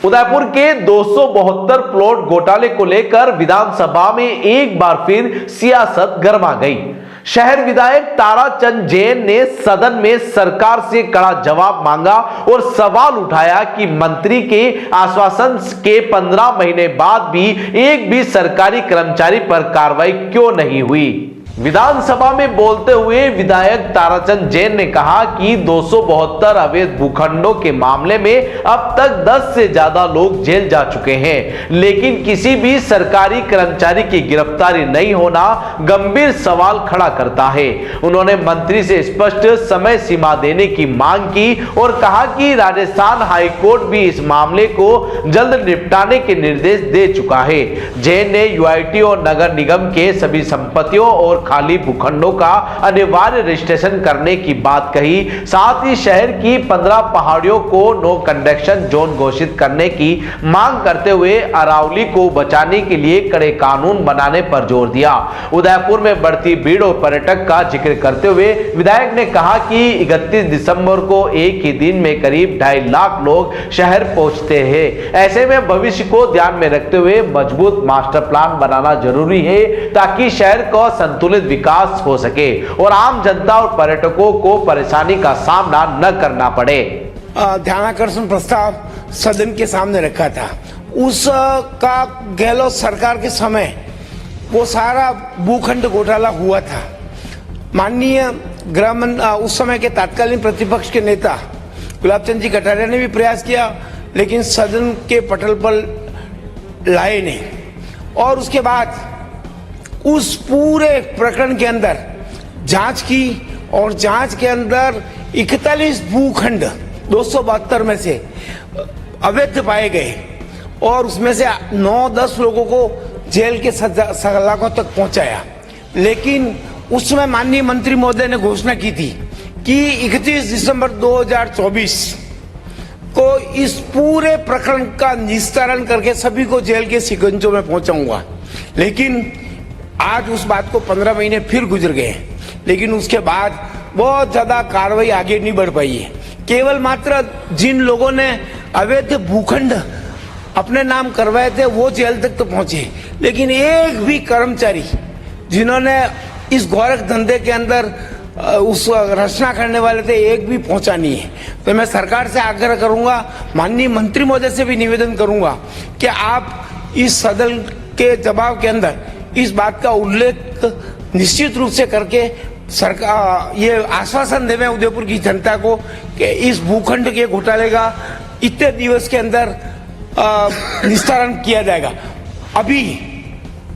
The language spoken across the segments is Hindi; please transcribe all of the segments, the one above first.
उदयपुर के 272 प्लॉट घोटाले को लेकर विधानसभा में एक बार फिर सियासत गर्मा गई। शहर विधायक ताराचंद जैन ने सदन में सरकार से कड़ा जवाब मांगा और सवाल उठाया कि मंत्री के आश्वासन के 15 महीने बाद भी एक भी सरकारी कर्मचारी पर कार्रवाई क्यों नहीं हुई। विधानसभा में बोलते हुए विधायक ताराचंद जैन ने कहा कि 272 अवैध भूखंडों के मामले में अब तक 10 से ज्यादा लोग जेल जा चुके हैं, लेकिन किसी भी सरकारी कर्मचारी की गिरफ्तारी नहीं होना गंभीर सवाल खड़ा करता है। उन्होंने मंत्री से स्पष्ट समय सीमा देने की मांग की और कहा कि राजस्थान हाईकोर्ट भी इस मामले को जल्द निपटाने के निर्देश दे चुका है। जैन ने यूआईटी और नगर निगम के सभी संपत्तियों और खाली भूखंडों का अनिवार्य रजिस्ट्रेशन करने की बात कही। साथ ही शहर की 15 पहाड़ियों को नो कंडक्शन जोन घोषित करने की मांग करते हुए अरावली को बचाने के लिए कड़े कानून बनाने पर जोर दिया। उदयपुर में बढ़ती भीड़ और पर्यटक का जिक्र करते हुए विधायक ने कहा कि 31 दिसंबर को एक ही दिन में करीब 2.5 लाख लोग शहर पहुंचते हैं। ऐसे में भविष्य को ध्यान में रखते हुए मजबूत मास्टर प्लान बनाना जरूरी है ताकि शहर का संतुलित विकास हो सके और आम जनता और पर्यटकों को परेशानी का सामना न करना पड़े। ध्यानाकर्षण प्रस्ताव सदन के सामने रखा था, उसका गहलोत सरकार के समय वो सारा भूखंड घोटाला हुआ था। माननीय उस समय के तत्कालीन प्रतिपक्ष के नेता गुलाबचंद जी कटारिया ने भी प्रयास किया, लेकिन सदन के पटल पर लाए नहीं। और उसके बाद उस पूरे प्रकरण के अंदर जांच की और जांच के अंदर 41 भूखंड 272 में से अवैध पाए गए और उसमें से 9-10 लोगों को जेल के सलाखों तक पहुंचाया। लेकिन उसमें माननीय मंत्री महोदय ने घोषणा की थी कि 31 दिसंबर 2024 को इस पूरे प्रकरण का निस्तारण करके सभी को जेल के शिकंजों में पहुंचाऊंगा। लेकिन आज उस बात को 15 महीने फिर गुजर गए, लेकिन उसके बाद बहुत ज्यादा कार्रवाई आगे नहीं बढ़ पाई है। केवल मात्र जिन लोगों ने अवैध भूखंड अपने नाम करवाए थे वो जेल तक तो पहुंचे, लेकिन एक भी कर्मचारी जिन्होंने इस गोरख धंधे के अंदर उस रचना करने वाले थे एक भी पहुंचा नहीं है। तो मैं सरकार से आग्रह करूंगा, माननीय मंत्री महोदय से भी निवेदन करूंगा कि आप इस सदन के जवाब के अंदर इस बात का उल्लेख निश्चित रूप से करके सरकार ये आश्वासन देवे उदयपुर की जनता को कि इस भूखंड के घोटाले का इतने दिवस के अंदर निस्तारण किया जाएगा। अभी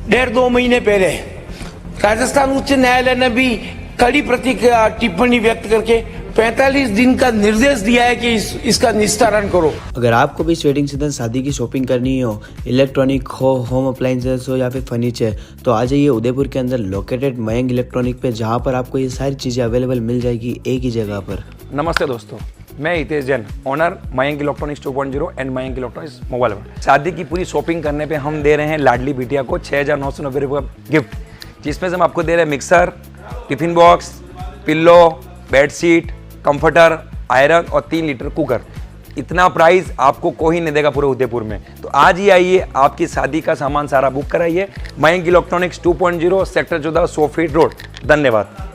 1.5-2 महीने पहले राजस्थान उच्च न्यायालय ने भी कड़ी टिप्पणी व्यक्त करके 45 दिन का निर्देश दिया है कि इसका निस्तारण करो। अगर आपको भी इस वेडिंग सीजन शादी की शॉपिंग करनी हो, इलेक्ट्रॉनिक हो, होम अप्लायंसेस हो या फिर फर्नीचर, तो आ जाइए उदयपुर के अंदर लोकेटेड मयंक इलेक्ट्रॉनिक पे, जहां पर आपको ये सारी चीजें अवेलेबल मिल जाएगी एक ही जगह पर। नमस्ते दोस्तों, मैं Hitesh Jain, owner Mayank electronics 2.0 and Mayank electronics mobile world. शादी की पूरी शॉपिंग करने पे हम दे रहे हैं लाडली बिटिया को 6,990 रुपये का गिफ्ट, जिसमें से हम आपको दे रहे हैं mixer, tiffin box, pillow, bedsheet, comforter, iron और 3 लीटर कुकर। इतना प्राइस आपको कोई नहीं देगा पूरे उदयपुर में। तो आज ही आइए, आपकी शादी का सामान सारा बुक कराइए। Mayank electronics 2.0 sector 14 100 feet road. धन्यवाद।